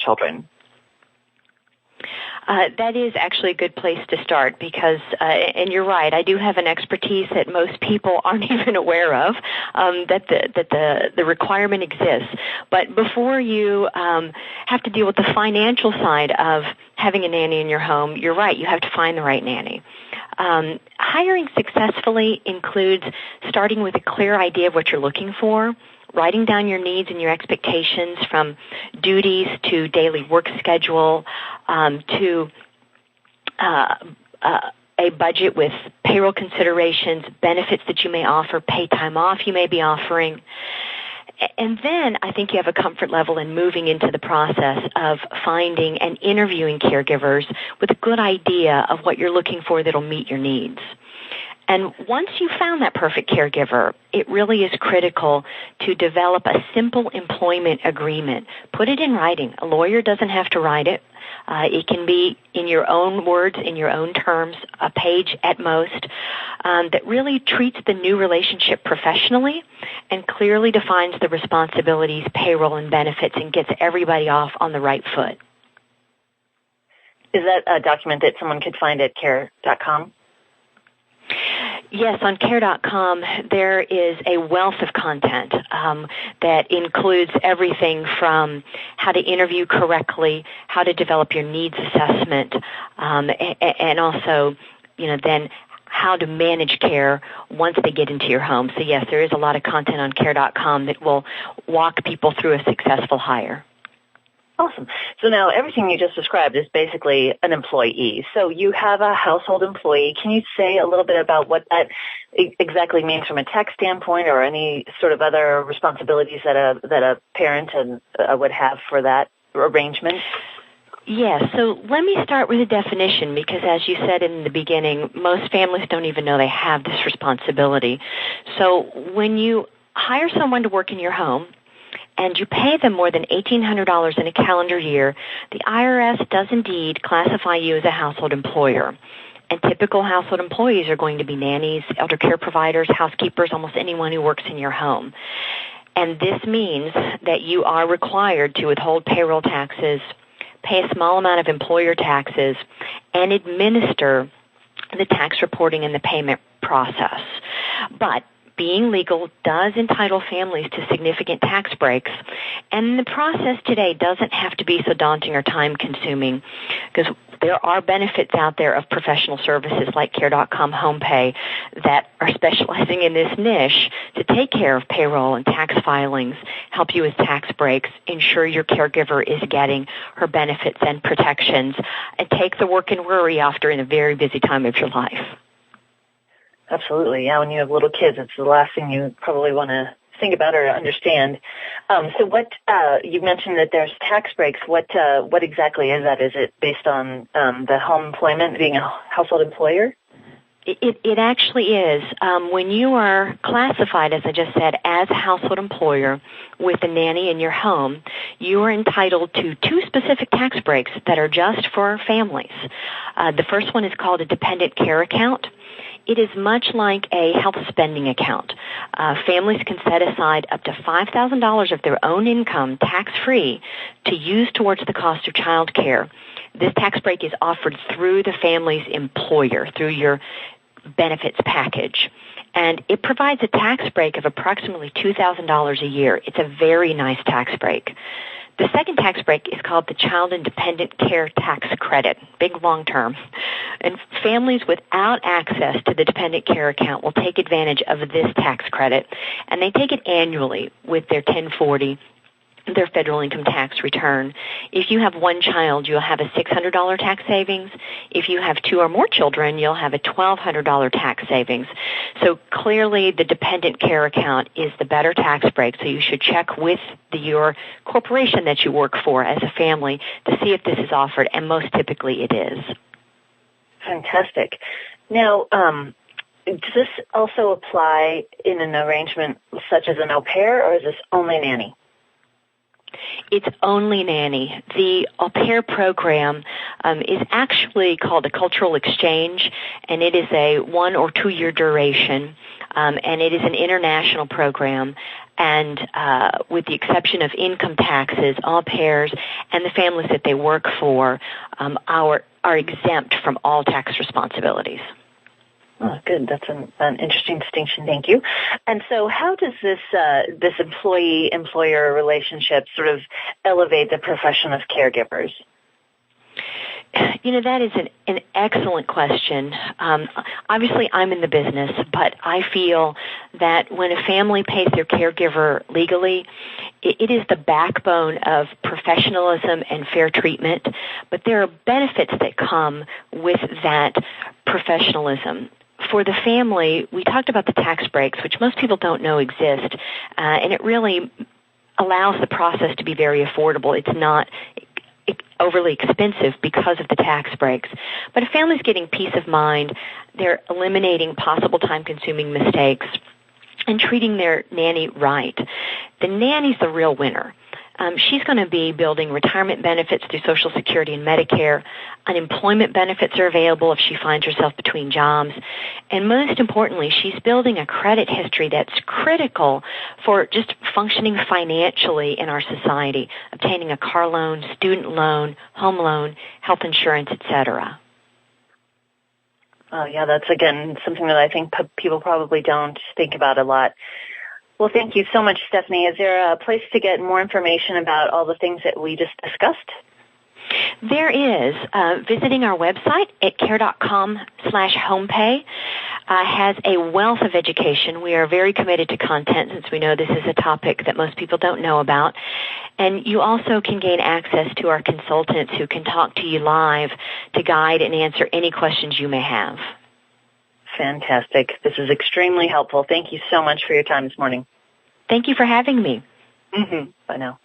children? That is actually a good place to start because, and you're right, I do have an expertise that most people aren't even aware of, that the requirement exists. But before you have to deal with the financial side of having a nanny in your home, you're right, you have to find the right nanny. Hiring successfully includes starting with a clear idea of what you're looking for, writing down your needs and your expectations from duties to daily work schedule to a budget with payroll considerations, benefits that you may offer, pay time off you may be offering. And then I think you have a comfort level in moving into the process of finding and interviewing caregivers with a good idea of what you're looking for that will meet your needs. And once you've found that perfect caregiver, it really is critical to develop a simple employment agreement. Put it in writing. A lawyer doesn't have to write it. It can be in your own words, in your own terms, a page at most, that really treats the new relationship professionally and clearly defines the responsibilities, payroll, and benefits and gets everybody off on the right foot. Is that a document that someone could find at care.com? Yes, on care.com there is a wealth of content that includes everything from how to interview correctly, how to develop your needs assessment, and also, then how to manage care once they get into your home. So yes, there is a lot of content on care.com that will walk people through a successful hire. Awesome. So now everything you just described is basically an employee. So you have a household employee. Can you say a little bit about what that exactly means from a tax standpoint or any sort of other responsibilities that a parent would have for that arrangement? Yes, so let me start with a definition because as you said in the beginning, most families don't even know they have this responsibility. So when you hire someone to work in your home, and you pay them more than $1,800 in a calendar year, the IRS does indeed classify you as a household employer. And typical household employees are going to be nannies, elder care providers, housekeepers, almost anyone who works in your home. And this means that you are required to withhold payroll taxes, pay a small amount of employer taxes, and administer the tax reporting and the payment process. But being legal does entitle families to significant tax breaks, and the process today doesn't have to be so daunting or time-consuming because there are benefits out there of professional services like Care.com Home Pay that are specializing in this niche to take care of payroll and tax filings, help you with tax breaks, ensure your caregiver is getting her benefits and protections, and take the work and worry off during a very busy time of your life. Absolutely. Yeah, when you have little kids, it's the last thing you probably want to think about or understand. So what, you mentioned that there's tax breaks. What exactly is that? Is it based on the home employment, being a household employer? It actually is. When you are classified, as I just said, as a household employer with a nanny in your home, you are entitled to two specific tax breaks that are just for families. The first one is called a dependent care account. It is much like a health spending account. Families can set aside up to $5,000 of their own income tax-free to use towards the cost of child care. This tax break is offered through the family's employer, through your benefits package. And it provides a tax break of approximately $2,000 a year. It's a very nice tax break. The second tax break is called the Child and Dependent Care Tax Credit, big long term. And families without access to the dependent care account will take advantage of this tax credit, and they take it annually with their 1040, their federal income tax return. If you have one child, you'll have a $600 tax savings. If you have two or more children, you'll have a $1,200 tax savings. So clearly the dependent care account is the better tax break, so you should check with your corporation that you work for as a family to see if this is offered, and most typically it is. Fantastic. Now, does this also apply in an arrangement such as an au pair, or is this only nanny? It's only nanny. The au pair program is actually called a cultural exchange, and it is a 1 or 2 year duration, and it is an international program. And with the exception of income taxes, au pairs and the families that they work for are exempt from all tax responsibilities. Oh, good. That's an interesting distinction. Thank you. And so how does this employee-employer relationship sort of elevate the profession of caregivers? You know, that is an excellent question. Obviously, I'm in the business, but I feel that when a family pays their caregiver legally, it is the backbone of professionalism and fair treatment, but there are benefits that come with that professionalism. For the family, we talked about the tax breaks, which most people don't know exist, and it really allows the process to be very affordable. It's not overly expensive because of the tax breaks. But a family's getting peace of mind. They're eliminating possible time-consuming mistakes and treating their nanny right. The nanny's the real winner. She's going to be building retirement benefits through Social Security and Medicare. Unemployment benefits are available if she finds herself between jobs. And most importantly, she's building a credit history that's critical for just functioning financially in our society, obtaining a car loan, student loan, home loan, health insurance, etc. Oh, yeah, that's, again, something that I think people probably don't think about a lot. Well, thank you so much, Stephanie. Is there a place to get more information about all the things that we just discussed? There is. Visiting our website at care.com/homepay has a wealth of education. We are very committed to content since we know this is a topic that most people don't know about. And you also can gain access to our consultants who can talk to you live to guide and answer any questions you may have. Fantastic. This is extremely helpful. Thank you so much for your time this morning. Thank you for having me. Bye now.